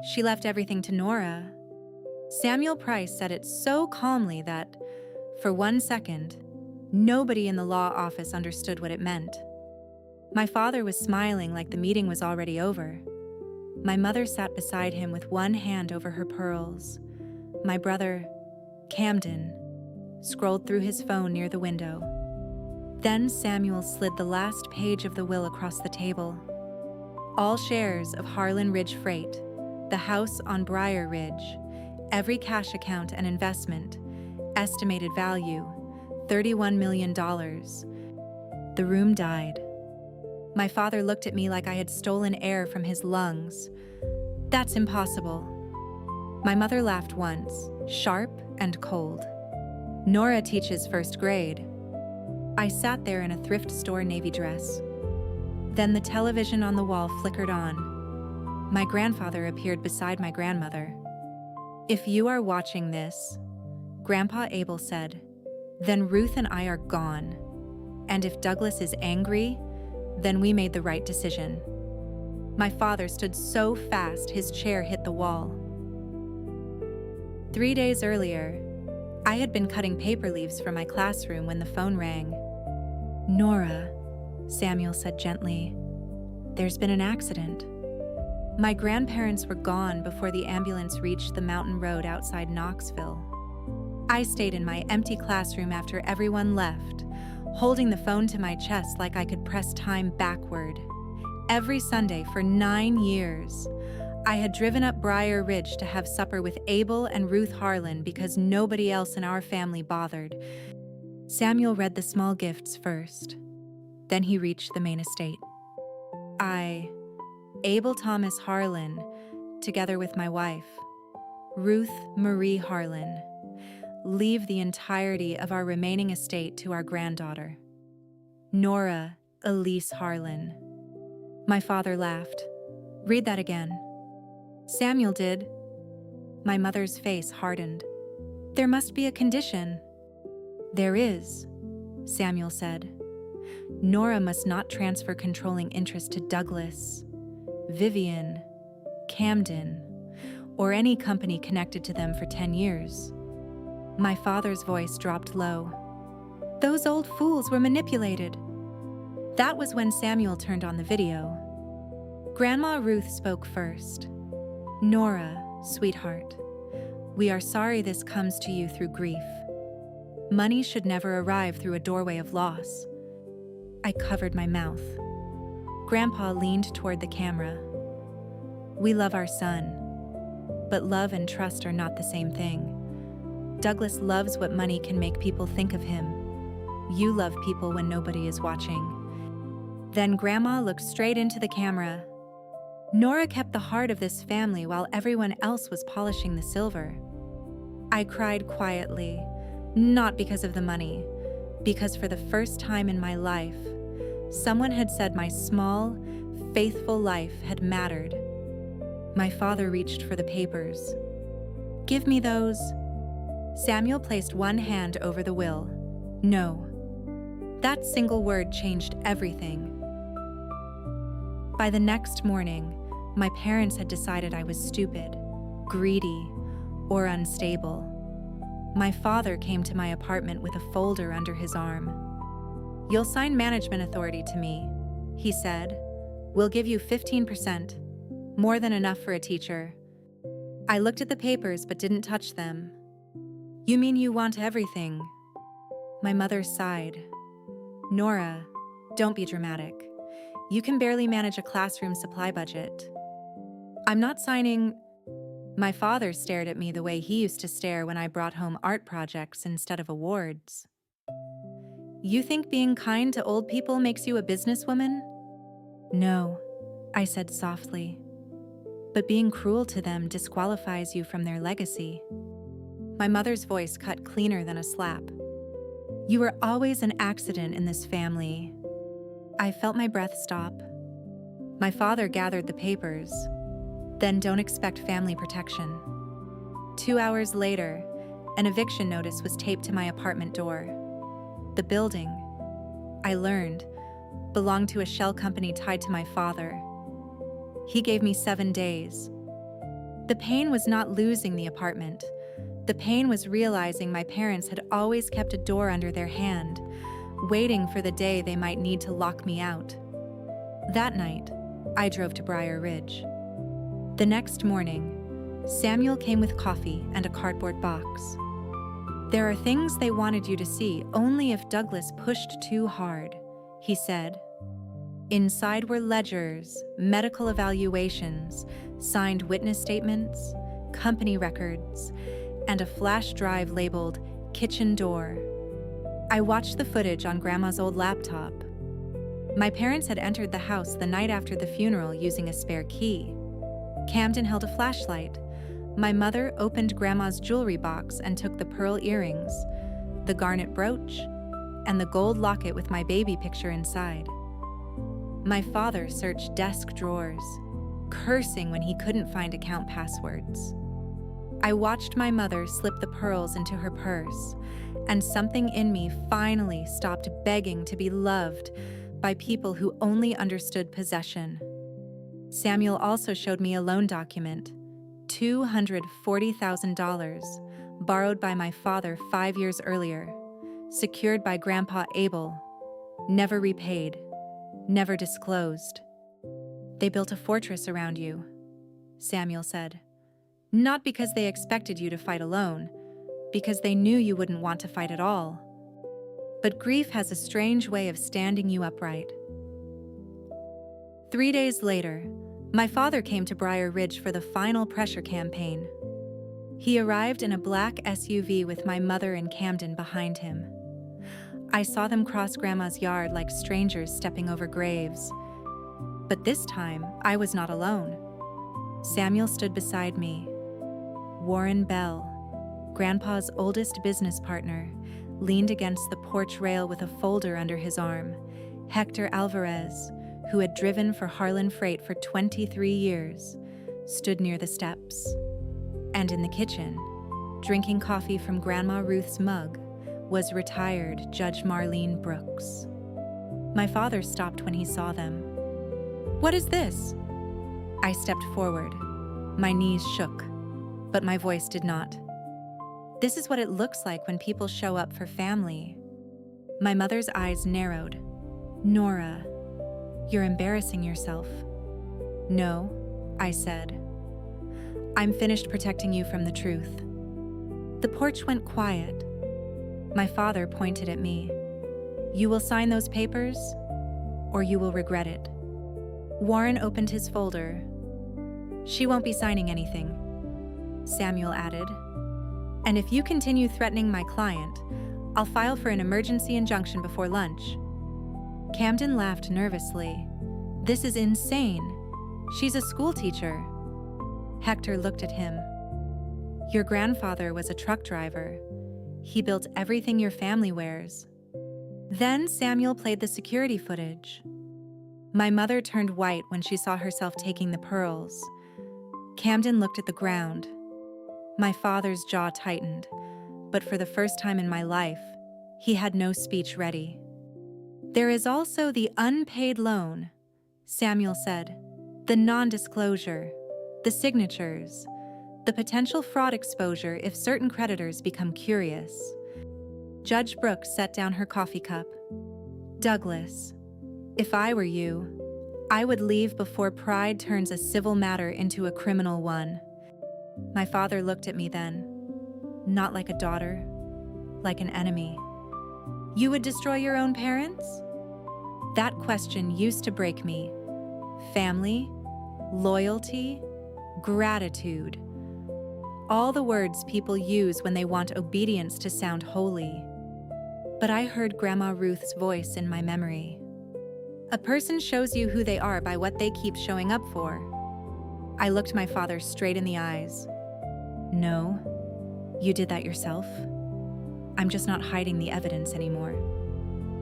She left everything to Nora. Samuel Price said it so calmly that, for 1 second, nobody in the law office understood what it meant. My father was smiling like the meeting was already over. My mother sat beside him with one hand over her pearls. My brother, Camden, scrolled through his phone near the window. Then Samuel slid the last page of the will across the table. All shares of Harlan Ridge Freight, the house on Briar Ridge, every cash account and investment, estimated value, $31 million. The room died. My father looked at me like I had stolen air from his lungs. That's impossible. My mother laughed once, sharp and cold. Nora teaches first grade. I sat there in a thrift store navy dress. Then the television on the wall flickered on. My grandfather appeared beside my grandmother. "If you are watching this," Grandpa Abel said, "then Ruth and I are gone. And if Douglas is angry, then we made the right decision." My father stood so fast his chair hit the wall. 3 days earlier, I had been cutting paper leaves for my classroom when the phone rang. "Nora," Samuel said gently, "there's been an accident." My grandparents were gone before the ambulance reached the mountain road outside Knoxville. I stayed in my empty classroom after everyone left, holding the phone to my chest like I could press time backward. Every Sunday for 9 years, I had driven up Briar Ridge to have supper with Abel and Ruth Harlan because nobody else in our family bothered. Samuel read the small gifts first. Then he reached the main estate. I, Abel Thomas Harlan, together with my wife, Ruth Marie Harlan, leave the entirety of our remaining estate to our granddaughter, Nora Elise Harlan. My father laughed. "Read that again." Samuel did. My mother's face hardened. "There must be a condition." "There is," Samuel said. "Nora must not transfer controlling interest to Douglas, Vivian, Camden, or any company connected to them for 10 years. My father's voice dropped low. "Those old fools were manipulated." That was when Samuel turned on the video. Grandma Ruth spoke first. "Nora, sweetheart, we are sorry this comes to you through grief. Money should never arrive through a doorway of loss." I covered my mouth. Grandpa leaned toward the camera. "We love our son, but love and trust are not the same thing. Douglas loves what money can make people think of him. You love people when nobody is watching." Then Grandma looked straight into the camera. "Nora kept the heart of this family while everyone else was polishing the silver." I cried quietly, not because of the money, because for the first time in my life, someone had said my small, faithful life had mattered. My father reached for the papers. "Give me those." Samuel placed one hand over the will. "No." That single word changed everything. By the next morning, my parents had decided I was stupid, greedy, or unstable. My father came to my apartment with a folder under his arm. "You'll sign management authority to me," he said. "We'll give you 15%, more than enough for a teacher." I looked at the papers but didn't touch them. "You mean you want everything?" My mother sighed. "Nora, don't be dramatic. You can barely manage a classroom supply budget." "I'm not signing—" My father stared at me the way he used to stare when I brought home art projects instead of awards. "You think being kind to old people makes you a businesswoman?" "No," I said softly. "But being cruel to them disqualifies you from their legacy." My mother's voice cut cleaner than a slap. "You were always an accident in this family." I felt my breath stop. My father gathered the papers. "Then don't expect family protection." 2 hours later, an eviction notice was taped to my apartment door. The building, I learned, belonged to a shell company tied to my father. He gave me 7 days. The pain was not losing the apartment. The pain was realizing my parents had always kept a door under their hand, waiting for the day they might need to lock me out. That night, I drove to Briar Ridge. The next morning, Samuel came with coffee and a cardboard box. "There are things they wanted you to see only if Douglas pushed too hard," he said. Inside were ledgers, medical evaluations, signed witness statements, company records, and a flash drive labeled "Kitchen Door." I watched the footage on Grandma's old laptop. My parents had entered the house the night after the funeral using a spare key. Camden held a flashlight. My mother opened Grandma's jewelry box and took the pearl earrings, the garnet brooch, and the gold locket with my baby picture inside. My father searched desk drawers, cursing when he couldn't find account passwords. I watched my mother slip the pearls into her purse, and something in me finally stopped begging to be loved by people who only understood possession. Samuel also showed me a loan document, $240,000, borrowed by my father 5 years earlier, secured by Grandpa Abel, never repaid, never disclosed. "They built a fortress around you," Samuel said. "Not because they expected you to fight alone, because they knew you wouldn't want to fight at all. But grief has a strange way of standing you upright." 3 days later, my father came to Briar Ridge for the final pressure campaign. He arrived in a black SUV with my mother and Camden behind him. I saw them cross Grandma's yard like strangers stepping over graves. But this time, I was not alone. Samuel stood beside me. Warren Bell, Grandpa's oldest business partner, leaned against the porch rail with a folder under his arm. Hector Alvarez, who had driven for Harlan Freight for 23 years, stood near the steps. And in the kitchen, drinking coffee from Grandma Ruth's mug, was retired Judge Marlene Brooks. My father stopped when he saw them. "What is this?" I stepped forward. My knees shook, but my voice did not. "This is what it looks like when people show up for family." My mother's eyes narrowed. "Nora, you're embarrassing yourself." "No," I said. "I'm finished protecting you from the truth." The porch went quiet. My father pointed at me. "You will sign those papers, or you will regret it." Warren opened his folder. "She won't be signing anything," Samuel added. "And if you continue threatening my client, I'll file for an emergency injunction before lunch." Camden laughed nervously. "This is insane. She's a school teacher." Hector looked at him. "Your grandfather was a truck driver. He built everything your family wears." Then Samuel played the security footage. My mother turned white when she saw herself taking the pearls. Camden looked at the ground. My father's jaw tightened, but for the first time in my life, he had no speech ready. "There is also the unpaid loan," Samuel said. "The non-disclosure, the signatures, the potential fraud exposure if certain creditors become curious." Judge Brooks set down her coffee cup. "Douglas, if I were you, I would leave before pride turns a civil matter into a criminal one." My father looked at me then, not like a daughter, like an enemy. "You would destroy your own parents?" That question used to break me. Family, loyalty, gratitude. All the words people use when they want obedience to sound holy. But I heard Grandma Ruth's voice in my memory. "A person shows you who they are by what they keep showing up for." I looked my father straight in the eyes. "No, you did that yourself. I'm just not hiding the evidence anymore."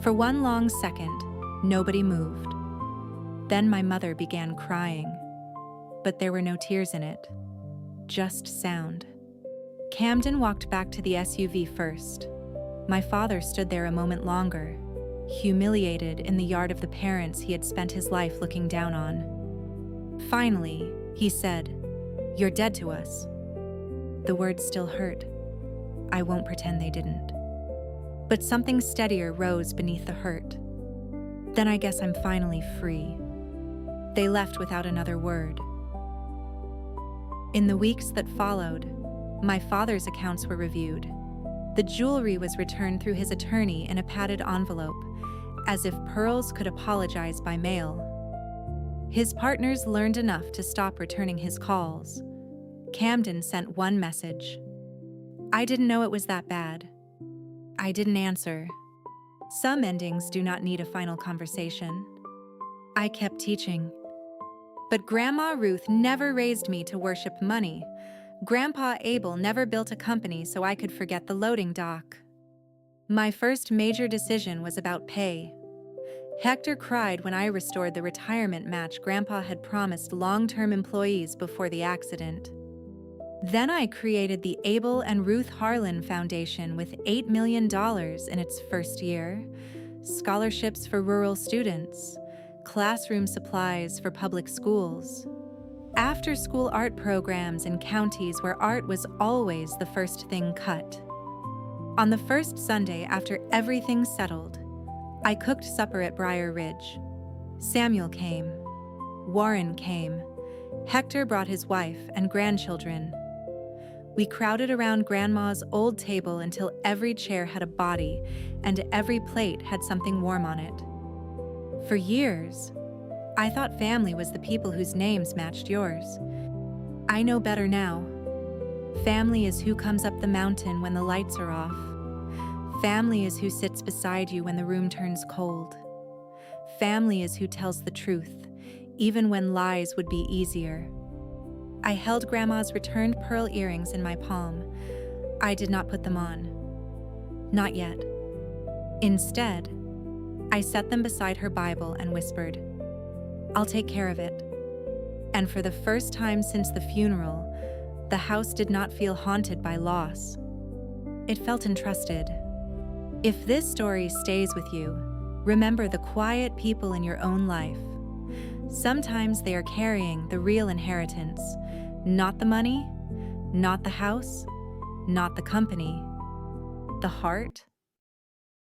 For one long second, nobody moved. Then my mother began crying, but there were no tears in it, just sound. Camden walked back to the SUV first. My father stood there a moment longer, humiliated in the yard of the parents he had spent his life looking down on. Finally, he said, "You're dead to us." The words still hurt. I won't pretend they didn't. But something steadier rose beneath the hurt. Then I guess I'm finally free. They left without another word. In the weeks that followed, my father's accounts were reviewed. The jewelry was returned through his attorney in a padded envelope, as if pearls could apologize by mail. His partners learned enough to stop returning his calls. Camden sent one message. I didn't know it was that bad. I didn't answer. Some endings do not need a final conversation. I kept teaching. But Grandma Ruth never raised me to worship money. Grandpa Abel never built a company so I could forget the loading dock. My first major decision was about pay. Hector cried when I restored the retirement match Grandpa had promised long-term employees before the accident. Then I created the Abel and Ruth Harlan Foundation with $8 million in its first year, scholarships for rural students, classroom supplies for public schools, after-school art programs in counties where art was always the first thing cut. On the first Sunday after everything settled, I cooked supper at Briar Ridge. Samuel came. Warren came. Hector brought his wife and grandchildren. We crowded around Grandma's old table until every chair had a body and every plate had something warm on it. For years, I thought family was the people whose names matched yours. I know better now. Family is who comes up the mountain when the lights are off. Family is who sits beside you when the room turns cold. Family is who tells the truth, even when lies would be easier. I held Grandma's returned pearl earrings in my palm. I did not put them on. Not yet. Instead, I set them beside her Bible and whispered, "I'll take care of it." And for the first time since the funeral, the house did not feel haunted by loss. It felt entrusted. If this story stays with you, remember the quiet people in your own life. Sometimes they are carrying the real inheritance, not the money, not the house, not the company, the heart